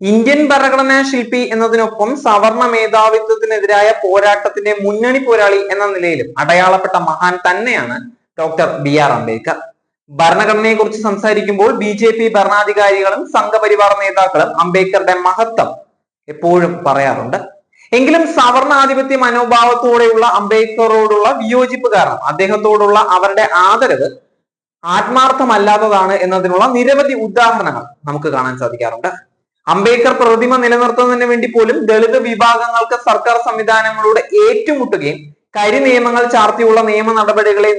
Indian ഭരണഘടനാ ശില്പി എന്നതിനൊപ്പം സവർണ മേധാവിത്വത്തിനെതിരായ പോരാട്ടത്തിന്റെ മുന്നണി പോരാളി എന്ന നിലയിലും അടയാളപ്പെട്ട മഹാൻ തന്നെയാണ് ഡോക്ടർ BR അംബേദ്കർ. ഭരണഘടനയെ കുറിച്ച് സംസാരിക്കുമ്പോൾ BJP ഭരണാധികാരികളും സംഘപരിവാർ നേതാക്കളും അംബേദ്കറുടെ മഹത്വം എപ്പോഴും പറയാറുണ്ട്. എങ്കിലും സവർണാധിപത്യ മനോഭാവത്തോടെയുള്ള അംബേദ്കറോടുള്ള വിയോജിപ്പ് കാരണം അദ്ദേഹത്തോടുള്ള അവരുടെ ആദരവ് ആത്മാർത്ഥമല്ലാത്തതാണ് എന്നതിനുള്ള നിരവധി ഉദാഹരണങ്ങൾ നമുക്ക് കാണാൻ സാധിക്കാറുണ്ട്. അംബേദ്കർ പ്രതിമ നിലനിർത്തുന്നതിന് വേണ്ടി പോലും ദളിത് വിഭാഗങ്ങൾക്ക് സർക്കാർ സംവിധാനങ്ങളോട് ഏറ്റുമുട്ടുകയും കരിനിയമങ്ങൾ ചാർത്തിയുള്ള നിയമ നടപടികളെ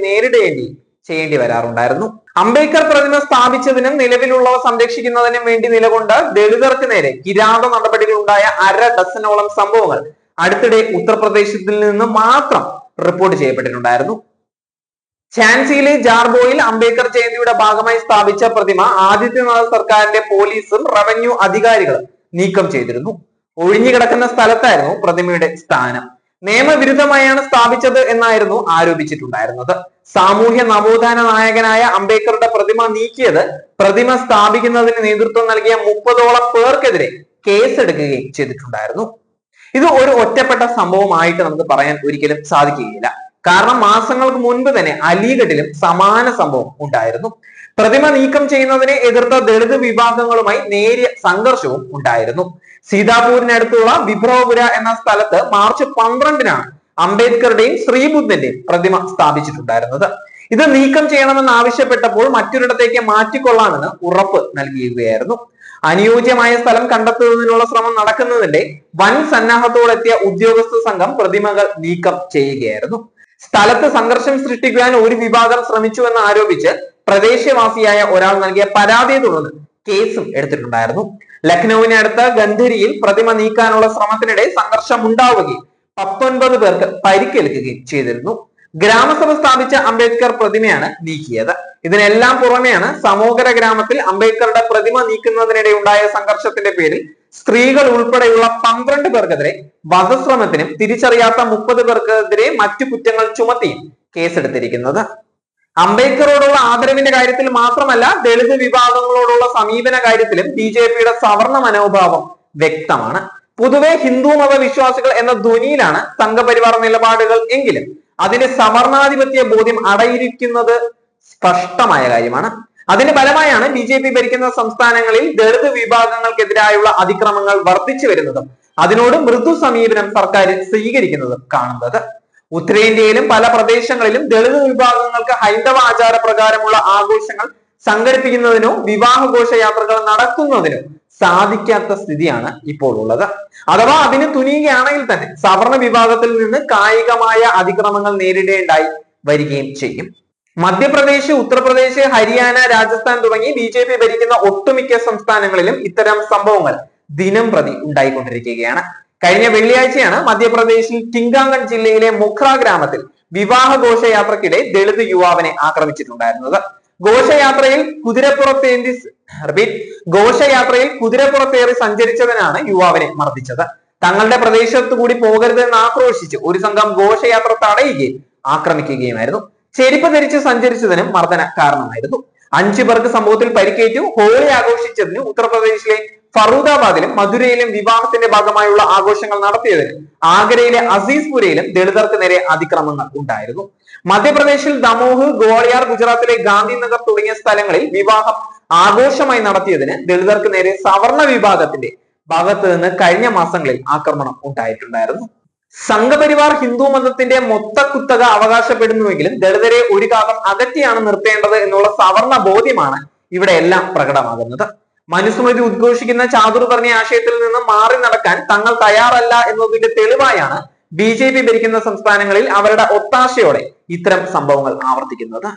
ചെയ്യേണ്ടി വരാറുണ്ടായിരുന്നു. അംബേദ്കർ പ്രതിമ സ്ഥാപിച്ചതിനും നിലവിലുള്ളവ സംരക്ഷിക്കുന്നതിനും വേണ്ടി നിലകൊണ്ട് ദളിതർക്ക് നേരെ കിരാത നടപടികൾ ഉണ്ടായ 1/2 ഡസനോളം സംഭവങ്ങൾ അടുത്തിടെ ഉത്തർപ്രദേശിൽ നിന്ന് മാത്രം റിപ്പോർട്ട് ചെയ്യപ്പെട്ടിട്ടുണ്ടായിരുന്നു. ഝാൻസിയിലെ ജാർബോയിൽ അംബേദ്കർ ജയന്തിയുടെ ഭാഗമായി സ്ഥാപിച്ച പ്രതിമ ആദിത്യനാഥ് സർക്കാരിന്റെ പോലീസും റവന്യൂ അധികാരികളും നീക്കം ചെയ്തിരുന്നു. ഒഴിഞ്ഞുകിടക്കുന്ന സ്ഥലത്തായിരുന്നു പ്രതിമയുടെ സ്ഥാനം. നിയമവിരുദ്ധമായാണ് സ്ഥാപിച്ചത് എന്നായിരുന്നു ആരോപിച്ചിട്ടുണ്ടായിരുന്നത്. സാമൂഹ്യ നവോത്ഥാന നായകനായ അംബേദ്കറുടെ പ്രതിമ നീക്കിയത് പ്രതിമ സ്ഥാപിക്കുന്നതിന് നേതൃത്വം നൽകിയ 30ഓളം പേർക്കെതിരെ കേസെടുക്കുകയും ചെയ്തിട്ടുണ്ടായിരുന്നു. ഇത് ഒരു ഒറ്റപ്പെട്ട സംഭവമായിട്ട് നമുക്ക് പറയാൻ ഒരിക്കലും സാധിക്കുകയില്ല. കാരണം മാസങ്ങൾക്ക് മുൻപ് തന്നെ അലിഗഡിലും സമാന സംഭവം ഉണ്ടായിരുന്നു. പ്രതിമ നീക്കം ചെയ്യുന്നതിനെ എതിർത്ത ദളിത് വിഭാഗങ്ങളുമായി നേരിയ സംഘർഷവും ഉണ്ടായിരുന്നു. സീതാപൂരിനടുത്തുള്ള വിഭ്രവപുര എന്ന സ്ഥലത്ത് മാർച്ച് 12-നാണ് അംബേദ്കറുടെയും ശ്രീബുദ്ധന്റെയും പ്രതിമ സ്ഥാപിച്ചിട്ടുണ്ടായിരുന്നത്. ഇത് നീക്കം ചെയ്യണമെന്ന് ആവശ്യപ്പെട്ടപ്പോൾ മറ്റൊരിടത്തേക്ക് മാറ്റിക്കൊള്ളാമെന്ന് ഉറപ്പ് നൽകിയിരിക്കുകയായിരുന്നു. അനുയോജ്യമായ സ്ഥലം കണ്ടെത്തുന്നതിനുള്ള ശ്രമം നടക്കുന്നതിന്റെ വൻ സന്നാഹത്തോടെത്തിയ ഉദ്യോഗസ്ഥ സംഘം പ്രതിമകൾ നീക്കം ചെയ്യുകയായിരുന്നു. സ്ഥലത്ത് സംഘർഷം സൃഷ്ടിക്കുവാൻ ഒരു വിഭാഗം ശ്രമിച്ചുവെന്ന് ആരോപിച്ച് പ്രദേശവാസിയായ ഒരാൾ നൽകിയ പരാതിയെ തുടർന്ന് കേസും എടുത്തിട്ടുണ്ടായിരുന്നു. ലക്നൌവിനടുത്ത ഗന്ധരിയിൽ പ്രതിമ നീക്കാനുള്ള ശ്രമത്തിനിടെ സംഘർഷം ഉണ്ടാവുകയും 19 പേർക്ക് പരിക്കേൽക്കുകയും ചെയ്തിരുന്നു. ഗ്രാമസഭ സ്ഥാപിച്ച അംബേദ്കർ പ്രതിമയാണ് നീക്കിയത്. ഇതിനെല്ലാം പുറമെയാണ് സമോകര ഗ്രാമത്തിൽ അംബേദ്കറുടെ പ്രതിമ നീക്കുന്നതിനിടെ ഉണ്ടായ സംഘർഷത്തിന്റെ പേരിൽ സ്ത്രീകൾ ഉൾപ്പെടെയുള്ള 12 പേർക്കെതിരെ വധശ്രമത്തിനും തിരിച്ചറിയാത്ത 30 പേർക്കെതിരെ മറ്റു കുറ്റങ്ങൾ ചുമത്തിയും കേസെടുത്തിരിക്കുന്നത്. അംബേദ്കറോടുള്ള ആദരവിന്റെ കാര്യത്തിൽ മാത്രമല്ല, ദളിത് വിഭാഗങ്ങളോടുള്ള സമീപന കാര്യത്തിലും BJPയുടെ സവർണ മനോഭാവം വ്യക്തമാണ്. പൊതുവെ ഹിന്ദു മത വിശ്വാസികൾ എന്ന ധ്വനിയിലാണ് സംഘപരിവാർ നിലപാടുകൾ എങ്കിലും അതിന്റെ സവർണാധിപത്യ ബോധ്യം അടയിരിക്കുന്നത് സ്പഷ്ടമായ കാര്യമാണ്. അതിന്റെ ഫലമായാണ് BJP ഭരിക്കുന്ന സംസ്ഥാനങ്ങളിൽ ദളിത് വിഭാഗങ്ങൾക്കെതിരായുള്ള അതിക്രമങ്ങൾ വർദ്ധിച്ചു വരുന്നതും അതിനോട് മൃദു സമീപനം സർക്കാർ സ്വീകരിക്കുന്നതും കാണുന്നത്. ഉത്തരേന്ത്യയിലും പല പ്രദേശങ്ങളിലും ദളിത് വിഭാഗങ്ങൾക്ക് ഹൈന്ദവ ആചാര പ്രകാരമുള്ള ആഘോഷങ്ങൾ സംഘടിപ്പിക്കുന്നതിനോ വിവാഹ ഘോഷയാത്രകൾ നടത്തുന്നതിനോ സാധിക്കാത്ത സ്ഥിതിയാണ് ഇപ്പോൾ ഉള്ളത്. അഥവാ അതിന് തുനിയുകയാണെങ്കിൽ തന്നെ സവർണ വിഭാഗത്തിൽ നിന്ന് കായികമായ അതിക്രമങ്ങൾ നേരിടേണ്ടായി വരികയും ചെയ്യും. മധ്യപ്രദേശ്, ഉത്തർപ്രദേശ്, ഹരിയാന, രാജസ്ഥാൻ തുടങ്ങി BJP ഭരിക്കുന്ന ഒട്ടുമിക്ക സംസ്ഥാനങ്ങളിലും ഇത്തരം സംഭവങ്ങൾ ദിനം പ്രതി ഉണ്ടായിക്കൊണ്ടിരിക്കുകയാണ്. കഴിഞ്ഞ വെള്ളിയാഴ്ചയാണ് മധ്യപ്രദേശിൽ ടിങ്കാങ്കൺ ജില്ലയിലെ മുഖ്ര ഗ്രാമത്തിൽ വിവാഹ ഘോഷയാത്രക്കിടെ ദളിത് യുവാവിനെ ആക്രമിച്ചിട്ടുണ്ടായിരുന്നത്. ഘോഷയാത്രയിൽ കുതിരപ്പുറത്തേറി സഞ്ചരിച്ചതിനാണ് യുവാവിനെ മർദ്ദിച്ചത്. തങ്ങളുടെ പ്രദേശത്തു കൂടി പോകരുതെന്ന് ആക്രോശിച്ച് ഒരു സംഘം ഘോഷയാത്ര തടയുകയും ആക്രമിക്കുകയുമായിരുന്നു. ചെരുപ്പ് ധരിച്ച് സഞ്ചരിച്ചതിനും മർദ്ദന കാരണമായിരുന്നു. 5 പേർക്ക് സംഭവത്തിൽ പരിക്കേറ്റു. ഹോളി ആഘോഷിച്ചതിന് ഉത്തർപ്രദേശിലെ ഫറൂദാബാദിലും മധുരയിലും വിവാഹത്തിന്റെ ഭാഗമായുള്ള ആഘോഷങ്ങൾ നടത്തിയതിന് ആഗ്രയിലെ അസീസ്പുരയിലും ദളിതർക്ക് നേരെ അതിക്രമങ്ങൾ ഉണ്ടായിരുന്നു. മധ്യപ്രദേശിൽ ദമോഹ്, ഗ്വാളിയർ, ഗുജറാത്തിലെ ഗാന്ധിനഗർ തുടങ്ങിയ സ്ഥലങ്ങളിൽ വിവാഹം ആഘോഷമായി നടത്തിയതിന് ദളിതർക്ക് നേരെ സവർണ വിഭാഗത്തിന്റെ ഭാഗത്ത് നിന്ന് കഴിഞ്ഞ മാസങ്ങളിൽ ആക്രമണം ഉണ്ടായിട്ടുണ്ടായിരുന്നു. സംഘപരിവാർ ഹിന്ദു മതത്തിന്റെ മൊത്തക്കുത്തക അവകാശപ്പെടുന്നുവെങ്കിലും ദളിതരെ ഒരു കാലം അകറ്റിയാണ് നിർത്തേണ്ടത് എന്നുള്ള സവർണ ബോധ്യമാണ് ഇവിടെ എല്ലാം പ്രകടമാകുന്നത്. മനുസ്മൃതി ഉദ്ഘോഷിക്കുന്ന ചാതുർവർണ്ണ ആശയത്തിൽ നിന്ന് മാറി നടക്കാൻ തങ്ങൾ തയ്യാറല്ല എന്നതിന്റെ തെളിവായാണ് BJP ഭരിക്കുന്ന സംസ്ഥാനങ്ങളിൽ അവരുടെ ഒത്താശയോടെ ഇത്തരം സംഭവങ്ങൾ ആവർത്തിക്കുന്നത്.